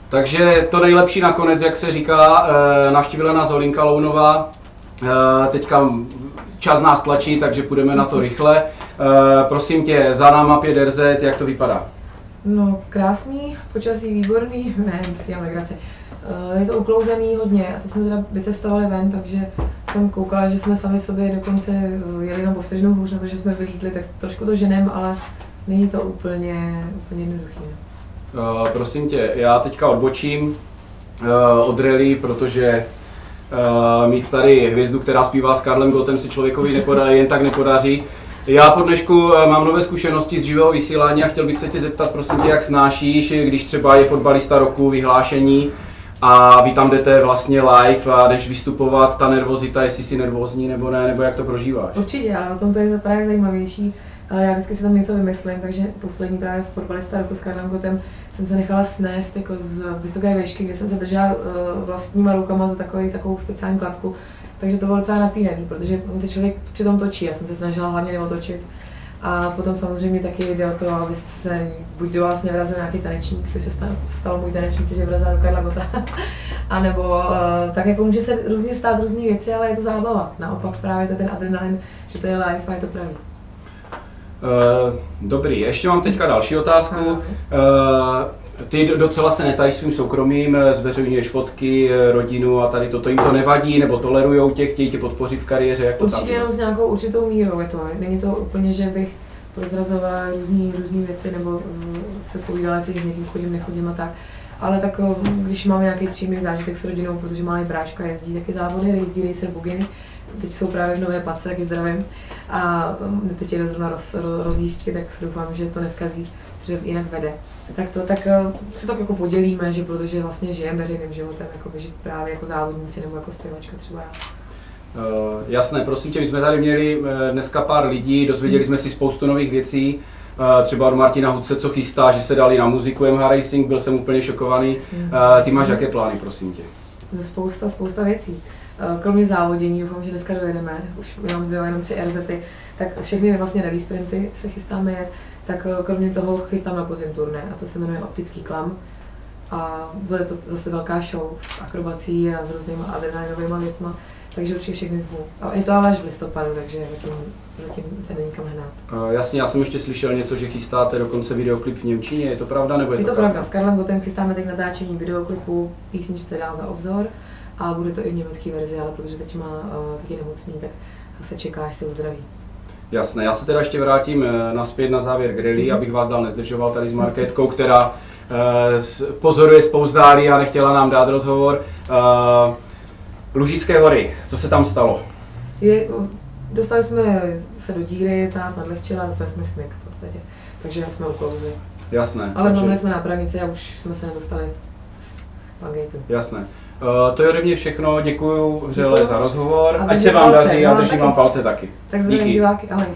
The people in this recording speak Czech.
Takže to nejlepší nakonec, jak se říká, navštívila nás Olinka Lounová. Teďka čas nás tlačí, takže půjdeme na to rychle. Prosím tě, za náma 5RZ, jak to vypadá? No, krásný, počasí výborný, ne, si dělám legraci. Je to uklouzený hodně a teď jsme teda vycestovali ven, takže jsem koukala, že jsme sami sobě dokonce jeli jenom po vteřinu hůř na to, že jsme vylítli, tak trošku to ženem, ale není to úplně jednoduchý. Prosím tě, já teďka odbočím od rally, protože mít tady hvězdu, která zpívá s Karlem Gottem, si člověkovi jen tak nepodaří. Já po dnešku mám nové zkušenosti z živého vysílání a chtěl bych se tě zeptat, prosím tě, jak snášíš, když třeba je fotbalista roku, vyhlášení a vy tam jdete vlastně live a jdeš vystupovat, ta nervozita, jestli jsi nervózní nebo ne, nebo jak to prožíváš? Určitě, ale o tom to je právě zajímavější. Já vždycky si tam něco vymyslím, takže poslední právě fotbalista roku s Karlem Gottem jsem se nechala snést jako z vysoké výšky, kde jsem se držela vlastníma rukama za takovou speciální kladku. Takže to bylo docela napínavý, protože se člověk přitom točí, já jsem se snažila hlavně neotočit. A potom samozřejmě taky jde o to, aby se buď do vás nevrazil nějaký tanečník, což se stalo můj tanečník, že vrazil do Karla Gotta, a nebo tak jako může se různě stát různé věci, ale je to zábava. Naopak právě to je ten adrenalin, že to je live a je to pravý. Dobrý, ještě mám teďka další otázku. Ty docela se netajíš svým soukromím, zveřejňuješ fotky, rodinu a tady toto, jim to nevadí, nebo tolerujou tě, chtějí tě podpořit v kariéře, jak to určitě jenom s nějakou určitou mírou je to. Není to úplně, že bych prozrazovala různé věci, nebo se zpovídala, jestli s někým chodím, nechodím a tak. Ale tak, když máme nějaký příjemný zážitek s rodinou, protože malý bráška jezdí taky závody, jezdí racer buginy, teď jsou právě v Nové Pace, taky zdravím. A teď je zrovna rozjížďky, tak se doufám, že to neskazí, že jinak vede. Tak se tak jako podělíme, že protože vlastně žijeme veřejným životem, jakoby, že právě jako závodníci nebo jako zpěvačka třeba já. Jasné, prosím tě, my jsme tady měli dneska pár lidí, dozvěděli jsme si spoustu nových věcí, třeba od Martina Hudce, co chystá, že se dali na muziku MH Racing, byl jsem úplně šokovaný. Ty máš jaké plány, prosím tě? Spousta věcí. Kromě závodění, doufám, že dneska dojedeme, už nám zbývá jenom 3 RZty, tak všechny vlastně rally sprinty se chystáme jet, tak kromě toho chystám na podzim turné a to se jmenuje Optický klam. A bude to zase velká show s akrobací a s různýma adrenalinovými věcma, takže určitě všechny zvu. A je to ale až v listopadu, takže zatím se není kam hnát. Jasně, já jsem ještě slyšel něco, že chystáte dokonce videoklip v němčině, je to pravda nebo je to pravda? S Karlem Gottem chystáme teď natáčení videoklipu písničce Dál za obzor a bude to i v německé verzi, ale protože teď je nemocný, tak se čeká, až se uzdraví. Jasné, já se teda ještě vrátím nazpět na závěr k rally, abych vás dál nezdržoval tady s Markétkou, která pozoruje zpovzdálí a nechtěla nám dát rozhovor. Lužické hory, co se tam stalo? Dostali jsme se do díry, ta nás nadlehčila a dostali jsme smyk v podstatě, takže jsme uklouzli. Jasné. Ale znamenali jsme nápravnici a už jsme se nedostali z Pangejtu. Jasné. To je ode mě všechno, děkuju vřele za rozhovor, ať se vám daří a držím vám palce taky. Tak zdravím diváky, ahoj.